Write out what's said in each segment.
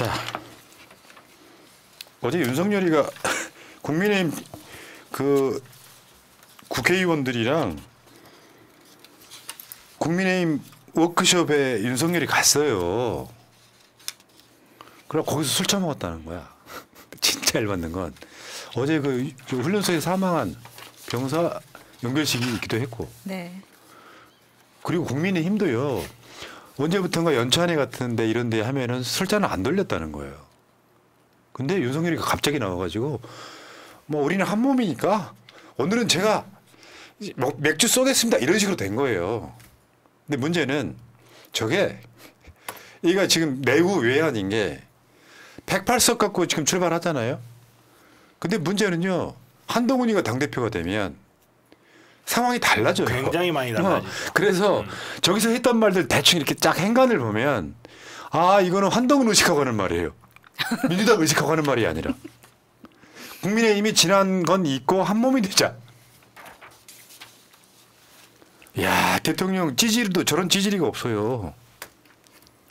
자, 어제 윤석열이가 국민의힘 그 국회의원들이랑 국민의힘 워크숍에 윤석열이 갔어요. 그럼 거기서 술 처먹었다는 거야. 진짜 열받는 건 어제 그 훈련소에 사망한 병사 연결식이기도 했고. 네. 그리고 국민의힘도요. 언제부턴가 연찬회 같은데 이런데 하면은 술잔을 안 돌렸다는 거예요. 근데 윤석열이 갑자기 나와가지고 뭐 우리는 한 몸이니까 오늘은 제가 맥주 쏘겠습니다 이런 식으로 된 거예요. 근데 문제는 저게 이가 지금 매우 외환인 게 108석 갖고 지금 출발하잖아요. 근데 문제는요. 한동훈이가 당대표가 되면 상황이 달라져요. 굉장히 많이 달라지죠. 그래서 저기서 했던 말들 대충 이렇게 쫙 행간을 보면 아 이거는 한동훈 의식하고 하는 말이에요. 민주당 의식하고 하는 말이 아니라 국민의힘이 지난 건 잊고 한 몸이 되자. 야 대통령 찌질도 저런 찌질이가 없어요.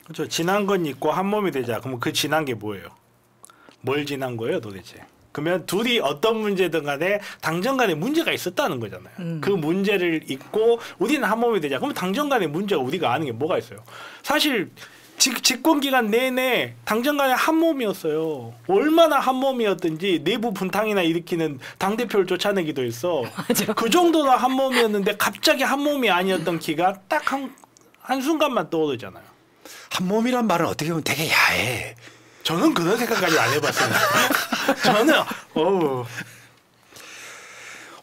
그렇죠. 지난 건 잊고 한 몸이 되자. 그러면 그 지난 게 뭐예요? 뭘 지난 거예요 도대체? 그러면 둘이 어떤 문제든 간에 당정 간에 문제가 있었다는 거잖아요. 그 문제를 잊고 우리는 한 몸이 되자. 그러면 당정 간에 문제가 우리가 아는 게 뭐가 있어요? 사실 집권 기간 내내 당정 간에 한 몸이었어요. 얼마나 한 몸이었든지 내부 분탕이나 일으키는 당대표를 쫓아내기도 했어. 그 정도나 한 몸이었는데 갑자기 한 몸이 아니었던 기가 딱 한순간만 떠오르잖아요. 한 몸이란 말은 어떻게 보면 되게 야해. 저는 그런 생각까지 안 해봤어요. 저는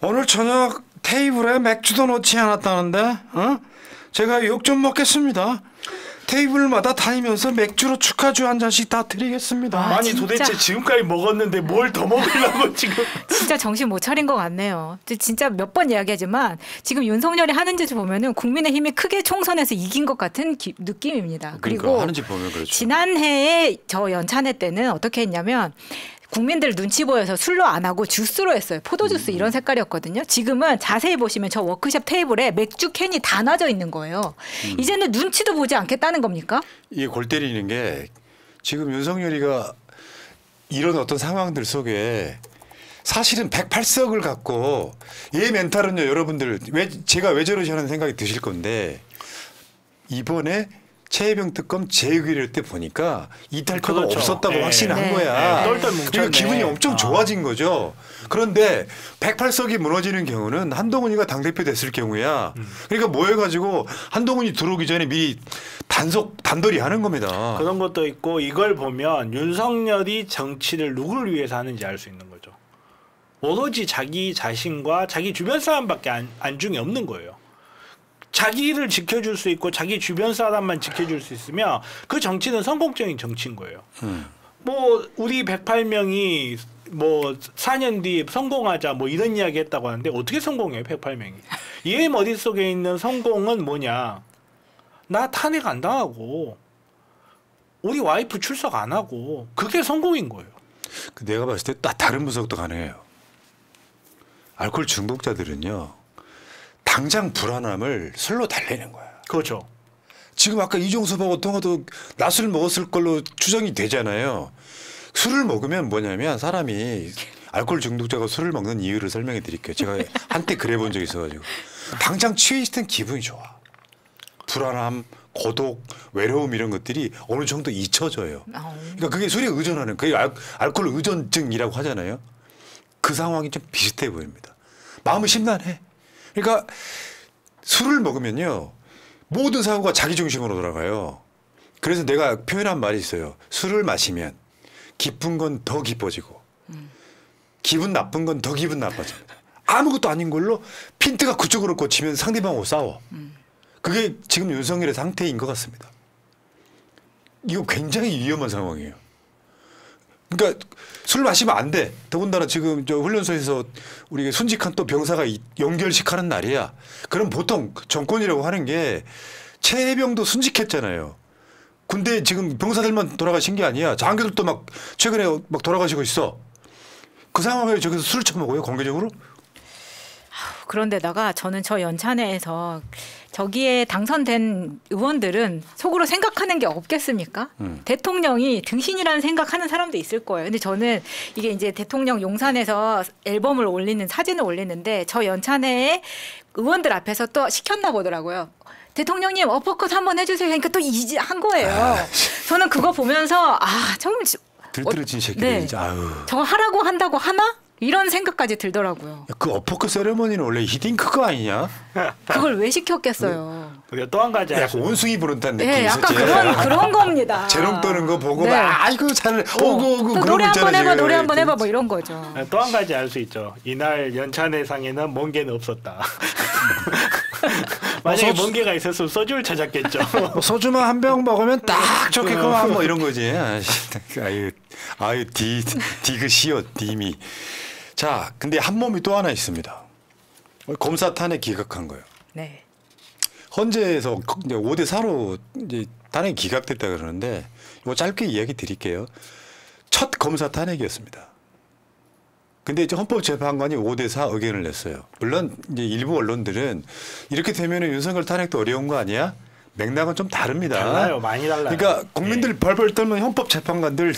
오늘 저녁 테이블에 맥주도 놓지 않았다는데 제가 욕 좀 먹겠습니다. 테이블마다 다니면서 맥주로 축하주 한 잔씩 다 드리겠습니다. 아니 진짜. 도대체 지금까지 먹었는데 뭘 더 먹으려고 지금. 진짜 정신 못 차린 것 같네요. 진짜 몇 번 이야기하지만 지금 윤석열이 하는 짓을 보면은 국민의힘이 크게 총선에서 이긴 것 같은 느낌입니다. 그러니까 그리고 하는 짓 보면 그렇죠. 지난해에 저 연찬회 때는 어떻게 했냐면 국민들 눈치 보여서 술로 안 하고 주스로 했어요. 포도주스 이런 색깔이었거든요. 지금은 자세히 보시면 저 워크숍 테이블에 맥주 캔이 다 놔져 있는 거예요. 이제는 눈치도 보지 않겠다는 겁니까? 이게 골 때리는 게 지금 윤석열이가 이런 어떤 상황들 속에 사실은 108석을 갖고 얘 멘탈은요 여러분들 제가 왜 저러지 하는 생각이 드실 건데 이번에 최혜병 특검 재의결 때 보니까 이탈표가 그렇죠. 없었다고 확신한 네. 거야. 똘똘 뭉쳤네. 그러니까 기분이 엄청 좋아진 거죠. 그런데 108석이 무너지는 경우는 한동훈이가 당대표 됐을 경우야. 그러니까 뭐 해가지고 한동훈이 들어오기 전에 미리 단돌이 하는 겁니다. 그런 것도 있고 이걸 보면 윤석열이 정치를 누구를 위해서 하는지 알 수 있는 거죠. 오로지 자기 자신과 자기 주변 사람밖에 안중이 없는 거예요. 자기를 지켜줄 수 있고 자기 주변 사람만 지켜줄 수 있으면 그 정치는 성공적인 정치인 거예요. 뭐 우리 108명이 뭐 4년 뒤에 성공하자 뭐 이런 이야기 했다고 하는데 어떻게 성공해요 108명이. 얘 머릿속에 있는 성공은 뭐냐. 나 탄핵 안 당하고 우리 와이프 출석 안 하고 그게 성공인 거예요. 내가 봤을 때 딱 다른 분석도 가능해요. 알코올 중독자들은요. 당장 불안함을 술로 달래는 거야. 그렇죠. 지금 아까 이종섭하고 통화도 낮술 먹었을 걸로 추정이 되잖아요. 술을 먹으면 뭐냐면 사람이 알코올 중독자가 술을 먹는 이유를 설명해 드릴게요. 제가 한때 그래 본 적이 있어가지고. 당장 취해 있을 땐 기분이 좋아. 불안함, 고독, 외로움 이런 것들이 어느 정도 잊혀져요. 그러니까 그게 술에 의존하는 그게 알코올 의존증이라고 하잖아요. 그 상황이 좀 비슷해 보입니다. 마음은 심란해. 그러니까 술을 먹으면요. 모든 사고가 자기 중심으로 돌아가요. 그래서 내가 표현한 말이 있어요. 술을 마시면 기쁜 건 더 기뻐지고 기분 나쁜 건 더 기분 나빠집니다. 아무것도 아닌 걸로 핀트가 그쪽으로 꽂히면 상대방하고 싸워. 그게 지금 윤석열의 상태인 것 같습니다. 이거 굉장히 위험한 상황이에요. 그러니까 술 마시면 안 돼. 더군다나 지금 저 훈련소에서 우리 순직한 또 병사가 연결식 하는 날이야. 그럼 보통 정권이라고 하는 게 최혜병도 순직했잖아요. 군대 지금 병사들만 돌아가신 게 아니야. 장교들도 막 최근에 막 돌아가시고 있어. 그 상황에 저기서 술을 처먹어요, 공개적으로? 그런데다가 저는 저 연찬회에서 저기에 당선된 의원들은 속으로 생각하는 게 없겠습니까? 대통령이 등신이라는 생각하는 사람도 있을 거예요. 근데 저는 이게 이제 대통령 용산에서 앨범을 올리는 사진을 올리는데 저 연찬회에 의원들 앞에서 또 시켰나 보더라고요. 대통령님 어퍼컷 한번 해주세요. 그러니까 또 한 거예요. 저는 그거 보면서 좀 들뜨러진 새끼들 네. 진짜. 아유. 저거 하라고 한다고 하나? 이런 생각까지 들더라고요. 야, 그 어퍼컷 세레머니는 원래 히딩크 거 아니냐? 그걸 왜 시켰겠어요? 그리고 또 한 가지 약간 원숭이 부른다는 느낌이 네, 약간 있었지. 그런 겁니다. 재롱 떠는 거 보고 네. 아이고 잘 오고 또 노래 한번 해봐, 노래 한번 해봐, 뭐 이런 거죠. 또 한 가지 알 수 있죠. 이날 연찬회상에는 멍게는 없었다. 만약에 멍게가 있었으면 소주를 찾았겠죠. 소주만 한 병 먹으면 딱 좋겠구만 뭐 이런 거지. 아유 디그 시어 디미. 자, 근데 한 몸이 또 하나 있습니다. 검사 탄핵 기각한 거예요. 네. 헌재에서 이제 5대 4로 이제 탄핵 기각됐다 그러는데 이거 짧게 이야기 드릴게요. 첫 검사 탄핵이었습니다. 근데 이제 헌법재판관이 5대 4 의견을 냈어요. 물론 이제 일부 언론들은 이렇게 되면은 윤석열 탄핵도 어려운 거 아니야? 맥락은 좀 다릅니다. 달라요, 많이 달라요. 그러니까 국민들 벌벌 떨면 헌법재판관들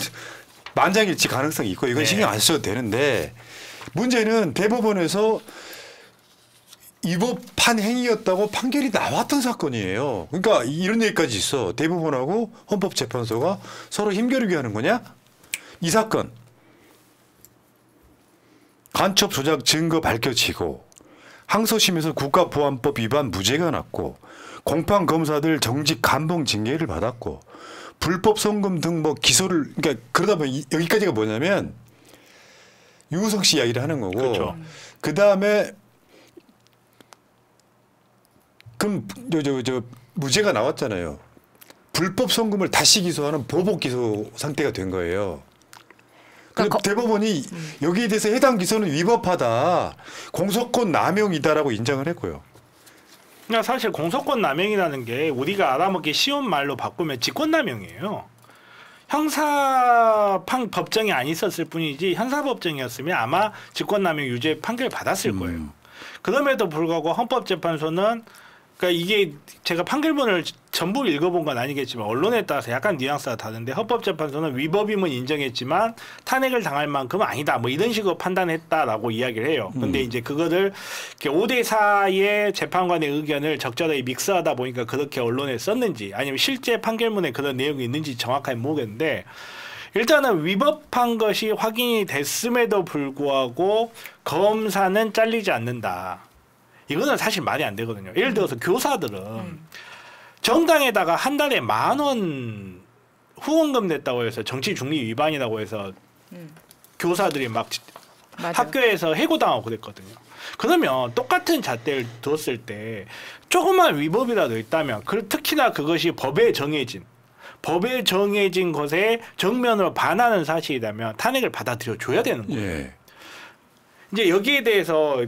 만장일치 가능성이 있고 이건 신경 안 써도 되는데 문제는 대법원에서 위법한 행위였다고 판결이 나왔던 사건이에요. 그러니까 이런 얘기까지 있어. 대법원하고 헌법재판소가 서로 힘겨루기 하는 거냐? 이 사건. 간첩 조작 증거 밝혀지고 항소심에서 국가보안법 위반 무죄가 났고 공판 검사들 정직 감봉 징계를 받았고 불법 송금 등 뭐 기소를 그러니까 그러다 보니 여기까지가 뭐냐면 유우석 씨 이야기를 하는 거고 그렇죠. 그다음에 그럼 저 무죄가 나왔잖아요. 불법 송금을 다시 기소하는 보복 기소 상태가 된 거예요. 그러니까 대법원이 여기에 대해서 해당 기소는 위법하다. 공소권 남용이다라고 인정을 했고요. 그러니까 사실 공소권 남용이라는 게 우리가 알아먹기 쉬운 말로 바꾸면 직권남용이에요. 형사 법정이 안 있었을 뿐이지 형사법정이었으면 아마 직권남용 유죄 판결 받았을 거예요. 그럼에도 불구하고 헌법재판소는 그러니까 이게 제가 판결문을 전부 읽어본 건 아니겠지만 언론에 따라서 약간 뉘앙스가 다른데 헌법재판소는 위법임은 인정했지만 탄핵을 당할 만큼은 아니다. 뭐 이런 식으로 판단했다라고 이야기를 해요. 근데 이제 그거를 5대 4의 재판관의 의견을 적절하게 믹스하다 보니까 그렇게 언론에 썼는지 아니면 실제 판결문에 그런 내용이 있는지 정확하게 모르겠는데 일단은 위법한 것이 확인이 됐음에도 불구하고 검사는 잘리지 않는다. 이거는 사실 말이 안 되거든요. 예를 들어서 교사들은 정당에다가 한 달에 10,000원 후원금 냈다고 해서 정치 중립 위반이라고 해서 교사들이 막 맞아. 학교에서 해고당하고 그랬거든요. 그러면 똑같은 잣대를 두었을 때 조그만 위법이라도 있다면 특히나 그것이 법에 정해진 것에 정면으로 반하는 사실이라면 탄핵을 받아들여 줘야 되는 거예요. 예. 이제 여기에 대해서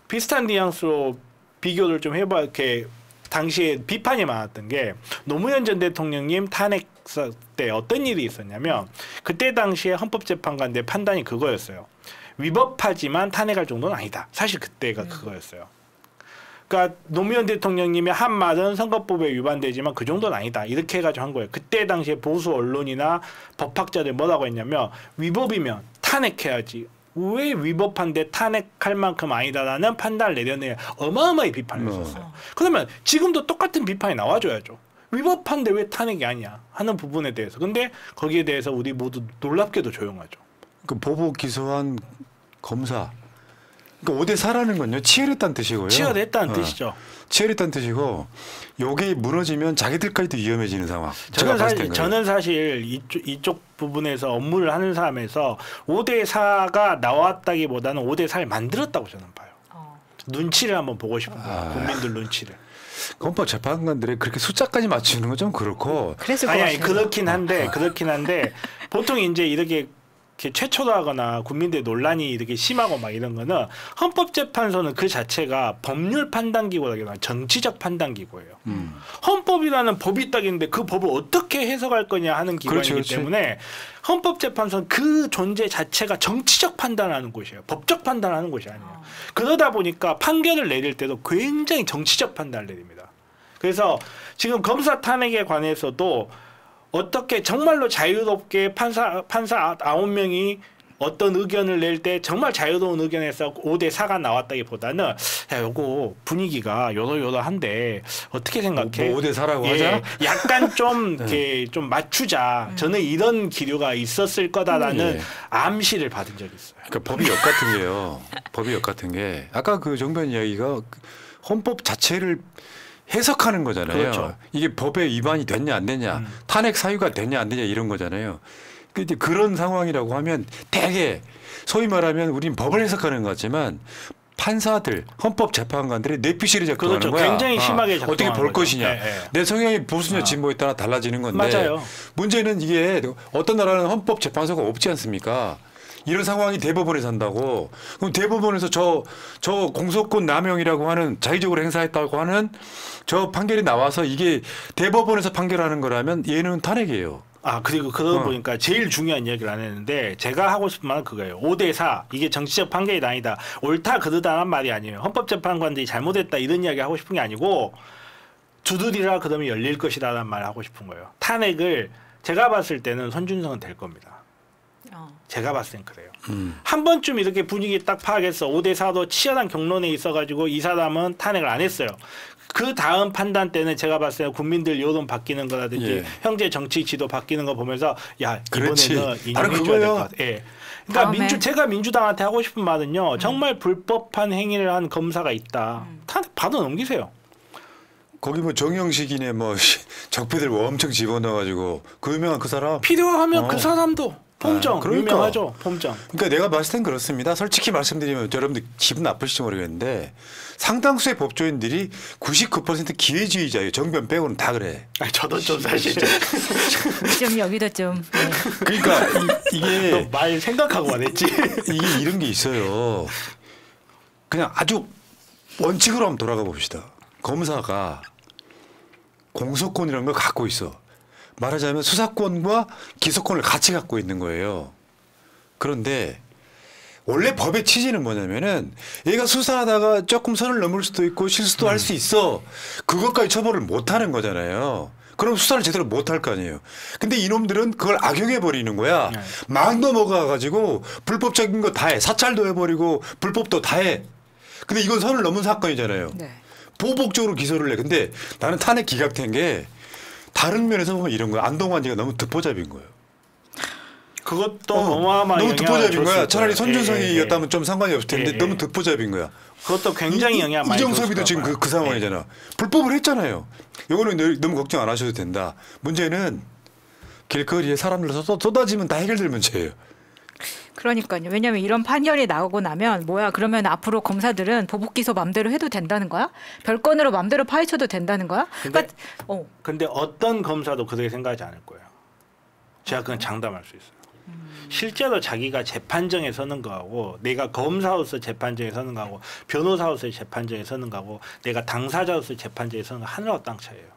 비슷한 뉘앙스로 비교를 좀 해봐. 이렇게 당시에 비판이 많았던 게 노무현 전 대통령님 탄핵 때 어떤 일이 있었냐면 그때 당시에 헌법재판관의 판단이 그거였어요. 위법하지만 탄핵할 정도는 아니다. 사실 그때가 그거였어요. 그러니까 노무현 대통령님의 한 말은 선거법에 위반되지만 그 정도는 아니다. 이렇게 해가지고 한 거예요. 그때 당시에 보수 언론이나 법학자들 뭐라고 했냐면 위법이면 탄핵해야지. 왜 위법한데 탄핵할 만큼 아니다라는 판단을 내려내 어마어마하게 비판을 했었어요. 그러면 지금도 똑같은 비판이 나와줘야죠. 위법한데 왜 탄핵이 아니야 하는 부분에 대해서. 근데 거기에 대해서 우리 모두 놀랍게도 조용하죠. 그 보복 기소한 검사. 그러니까 5대 4라는 건요. 치열했다는 뜻이고요. 치열했다는 뜻이죠. 치열했다는 뜻이고 요게 무너지면 자기들까지도 위험해지는 상황. 제가 봤을 땐 저는 사실 이쪽 부분에서 업무를 하는 사람에서 5대 4가 나왔다기보다는 5대 4를 만들었다고 저는 봐요. 눈치를 한번 보고 싶은 거예요. 국민들 눈치를. 헌법 재판관들이 그렇게 숫자까지 맞추는 건 좀 그렇고. 그래서 아니 그렇긴 한데 보통 이제 이렇게 최초로 하거나 국민들의 논란이 이렇게 심하고 막 이런 거는 헌법재판소는 그 자체가 법률 판단기구라기보다 정치적 판단기구예요. 헌법이라는 법이 딱 있는데 그 법을 어떻게 해석할 거냐 하는 기관이기 그렇지. 때문에 헌법재판소는 그 존재 자체가 정치적 판단을 하는 곳이에요. 법적 판단을 하는 곳이 아니에요. 그러다 보니까 판결을 내릴 때도 굉장히 정치적 판단을 내립니다. 그래서 지금 검사 탄핵에 관해서도 어떻게 정말로 자유롭게 판사 9명이 어떤 의견을 낼 때 정말 자유로운 의견에서 5대4가 나왔다기보다는 야 요거 분위기가 요러요러한데 어떻게 생각해? 뭐 5대4라고 하자? 약간 좀 이렇게 좀 맞추자. 저는 이런 기류가 있었을 거다라는 암시를 받은 적이 있어요. 그러니까 법이 역 같은 게요. 법이 역 같은 게 아까 그 정변 이야기가 헌법 자체를 해석하는 거잖아요. 그렇죠. 이게 법에 위반이 됐냐 안 됐냐, 탄핵 사유가 됐냐 안 됐냐 이런 거잖아요. 근데 그런 상황이라고 하면 대개 소위 말하면 우린 법을 해석하는 것 같지만 판사들, 헌법재판관들의 뇌피실이 작동하는 그렇죠. 거야. 굉장히 심하게 작동하는 어떻게 볼 거죠. 것이냐. 네, 네. 내 성향이 보수냐 진보에 따라 달라지는 건데 맞아요. 문제는 이게 어떤 나라는 헌법재판소가 없지 않습니까? 이런 상황이 대법원에서 한다고. 그럼 대법원에서 저 공소권 남용이라고 하는 자의적으로 행사했다고 하는 저 판결이 나와서 이게 대법원에서 판결하는 거라면 얘는 탄핵이에요. 그리고 그러고 보니까 제일 중요한 이야기를 안 했는데 제가 하고 싶은 말은 그거예요. 5대4 이게 정치적 판결이 아니다. 옳다 그르다란 말이 아니에요. 헌법재판관들이 잘못했다 이런 이야기 하고 싶은 게 아니고 두드리라 그러면 열릴 것이다라는 말을 하고 싶은 거예요. 탄핵을 제가 봤을 때는 손준성은 될 겁니다. 제가 봤을 땐 그래요. 한 번쯤 이렇게 분위기 딱 파악해서 5대4도 치열한 경론에 있어가지고 이 사람은 탄핵을 안 했어요. 그 다음 판단 때는 제가 봤을 때는 국민들 여론 바뀌는 거라든지 형제 정치 지도 바뀌는 거 보면서 야 이번에는 인정해줘야 될 것 같아. 예. 그러니까 제가 민주당한테 하고 싶은 말은요. 정말 불법한 행위를 한 검사가 있다. 탄핵 바로 넘기세요. 거기 뭐 정영식이네 뭐 적폐들 엄청 집어넣어가지고 그 유명한 그 사람 필요하면 그 사람도 폼정 그러니까. 유명하죠. 폼정. 그러니까 내가 봤을 땐 그렇습니다. 솔직히 말씀드리면 여러분들 기분 나쁘실지 모르겠는데 상당수의 법조인들이 99% 기회주의자예요. 정변 빼고는 다 그래. 저도 좀 사실 좀 여기도 좀. 네. 그러니까 이게 말 생각하고 말했지. 이게 이런 게 있어요. 그냥 아주 원칙으로 한번 돌아가 봅시다. 검사가 공소권이라는 걸 갖고 있어. 말하자면 수사권과 기소권을 같이 갖고 있는 거예요. 그런데 원래 법의 취지는 뭐냐면은 얘가 수사하다가 조금 선을 넘을 수도 있고 실수도 할 수 있어. 그것까지 처벌을 못 하는 거잖아요. 그럼 수사를 제대로 못 할 거 아니에요. 근데 이놈들은 그걸 악용해 버리는 거야. 막 넘어가 가지고 불법적인 거 다 해. 사찰도 해버리고 불법도 다 해. 근데 이건 선을 넘은 사건이잖아요. 네. 보복적으로 기소를 해. 근데 나는 탄핵 기각된 게 다른 면에서 보면 이런 거야. 안동관지가 너무 듣보잡인 거예요. 그것도 어마어마한 너무 듣보잡인 거야. 차라리 거예요. 손준성이었다면 좀 상관이 없을 텐데 너무 듣보잡인 거야. 그것도 굉장히 영향 많이 이정섭이도 지금 그 상황이잖아. 불법을 했잖아요. 이거는 너무 걱정 안 하셔도 된다. 문제는 길거리에 사람들 쏟아지면 다 해결될 문제예요. 그러니까요. 왜냐하면 이런 판결이 나오고 나면 뭐야 그러면 앞으로 검사들은 보복 기소 맘대로 해도 된다는 거야? 별건으로 맘대로 파헤쳐도 된다는 거야? 근데 어떤 검사도 그렇게 생각하지 않을 거예요. 제가 그건 장담할 수 있어요. 실제로 자기가 재판정에 서는 거하고 내가 검사로서 재판정에 서는 거하고 변호사로서 재판정에 서는 거하고 내가 당사자로서 재판정에 서는 거 하늘과 땅 차이예요.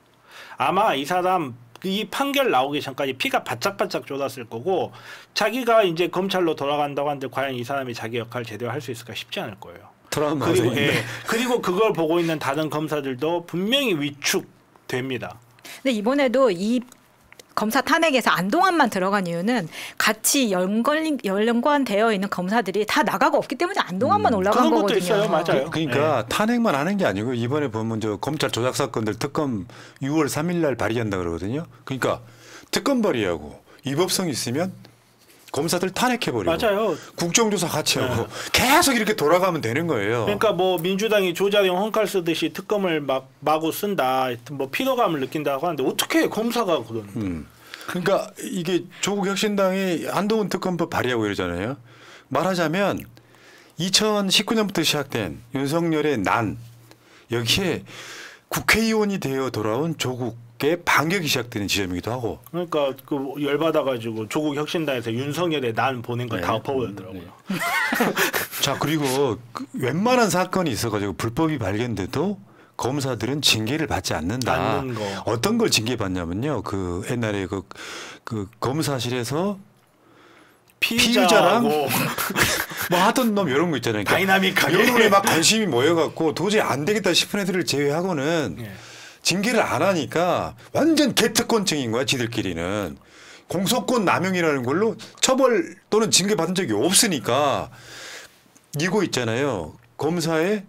아마 이 사람 이 판결 나오기 전까지 피가 바짝바짝 쫄았을 거고 자기가 이제 검찰로 돌아간다고 하는데 과연 이 사람이 자기 역할을 제대로 할 수 있을까 쉽지 않을 거예요. 그리고 그걸 보고 있는 다른 검사들도 분명히 위축됩니다. 근데 이번에도 이 검사 탄핵에서 안동안만 들어간 이유는 같이 연관되어 있는 검사들이 다 나가고 없기 때문에 안동안만 올라간 그런 것도 거거든요. 있어요. 맞아요. 그러니까 탄핵만 하는 게 아니고 이번에 보면 저 검찰 조작 사건들 특검 6월 3일 날 발의한다 그러거든요. 그러니까 특검 발의하고 위법성 있으면 검사들 탄핵해버리고 맞아요. 국정조사 같이 하고 계속 이렇게 돌아가면 되는 거예요. 그러니까 뭐 민주당이 조자룡 헝칼 쓰듯이 특검을 마구 쓴다, 뭐 피로감을 느낀다고 하는데 어떻게 검사가 그러는? 그러니까 이게 조국 혁신당이 한동훈 특검법 발의하고 이러잖아요. 말하자면 2019년부터 시작된 윤석열의 난 여기에 국회의원이 되어 돌아온 조국의 반격이 시작되는 지점이기도 하고. 그러니까 그 열받아가지고 조국 혁신당에서 윤석열의 난 보낸 거 다 엎어버렸더라고요. 자 그리고 웬만한 사건이 있어가지고 불법이 발견돼도 검사들은 징계를 받지 않는다. 어떤 걸 징계받냐면요. 그 옛날에 그 검사실에서 피의자랑 뭐 하던 놈 이런 거 있잖아요. 그러니까 다이나믹하게 이런 거에 막 관심이 모여갖고 도저히 안 되겠다 싶은 애들을 제외하고는 징계를 안 하니까 완전 개특권층인 거야 지들끼리는. 공소권 남용이라는 걸로 처벌 또는 징계 받은 적이 없으니까 이거 있잖아요. 검사의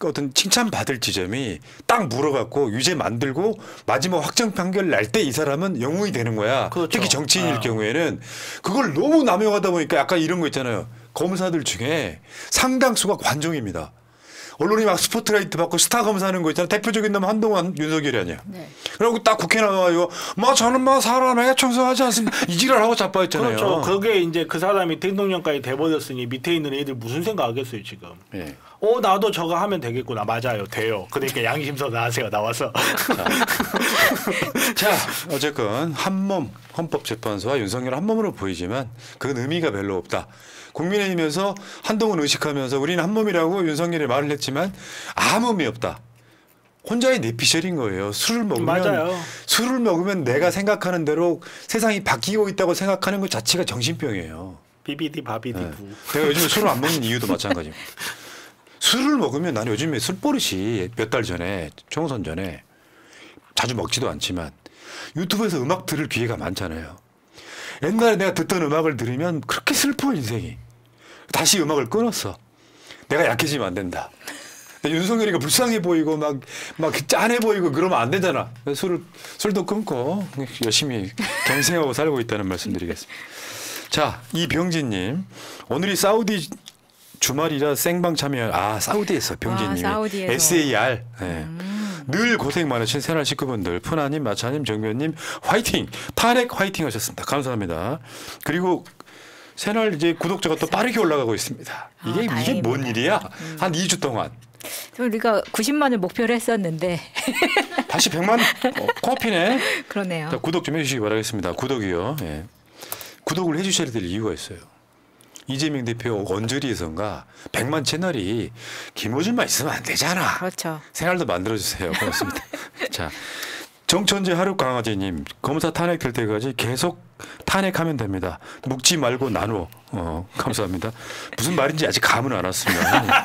어떤 칭찬받을 지점이 딱 물어갖고 유죄 만들고 마지막 확정 판결 날 때 이 사람은 영웅이 되는 거야. 그렇죠. 특히 정치인일 경우에는 그걸 너무 남용하다 보니까 약간 이런 거 있잖아요. 검사들 중에 상당수가 관종입니다. 언론이 막 스포트라이트 받고 스타 검사하는 거 있잖아. 대표적인 놈 한동안 윤석열이 아니야. 네. 그리고 딱 국회 나와요. 저는 사람에게 충성하지 않습니다. 이 지랄하고 자빠졌잖아요. 그렇죠. 그게 이제 그 사람이 대통령까지 돼버렸으니 밑에 있는 애들 무슨 생각하겠어요 지금. 예. 나도 저거 하면 되겠구나. 맞아요. 돼요. 그러니까 양심서 나세요. 나와서. 자, 어쨌건 한몸 헌법재판소와 윤석열 한 몸으로 보이지만 그건 의미가 별로 없다. 국민의힘에서 한동훈 의식하면서 우리는 한 몸이라고 윤석열이 말을 했지만 아무 의미 없다. 혼자의 내피셜인 거예요. 맞아요. 술을 먹으면 내가 생각하는 대로 세상이 바뀌고 있다고 생각하는 것 자체가 정신병이에요. 비비디 바비디 네. 부. 내가 요즘에 술을 안 먹는 이유도 마찬가지입니다. 술을 먹으면 나는 요즘에 술버릇이 몇 달 전에 총선 전에 자주 먹지도 않지만 유튜브에서 음악 들을 기회가 많잖아요. 옛날에 내가 듣던 음악을 들으면 그렇게 슬퍼 인생이. 다시 음악을 끊었어. 내가 약해지면 안 된다. 윤석열이가 불쌍해 보이고 막 짠해 보이고 그러면 안 되잖아. 술도 끊고 열심히 경생하고 살고 있다는 말씀드리겠습니다. 자, 이병진님, 오늘이 사우디 주말이라 생방 참여. 사우디에서 병진님이 사우디에서. SAR. 네. 늘 고생 많으신 새날 식구분들, 푸나님, 마차님, 정변님 화이팅, 탄핵 화이팅 하셨습니다. 감사합니다. 그리고 새날 이제 구독자가 또 빠르게 올라가고 있습니다. 이게 다행입니다. 뭔 일이야? 한 2주 동안. 우리가 90만을 목표로 했었는데 다시 100만 코앞이네. 그러네요. 자, 구독 좀 해주시기 바라겠습니다. 구독이요. 예. 구독을 해주셔야 될 이유가 있어요. 이재명 대표 언저리에선가 100만 채널이 김어준만 있으면 안 되잖아. 그렇죠. 생활도 만들어주세요. 고맙습니다. 자, 정천재 하루 강아지님, 검사 탄핵될 때까지 계속 탄핵하면 됩니다. 묵지 말고 나누어. 감사합니다. 무슨 말인지 아직 감은 안 왔습니다.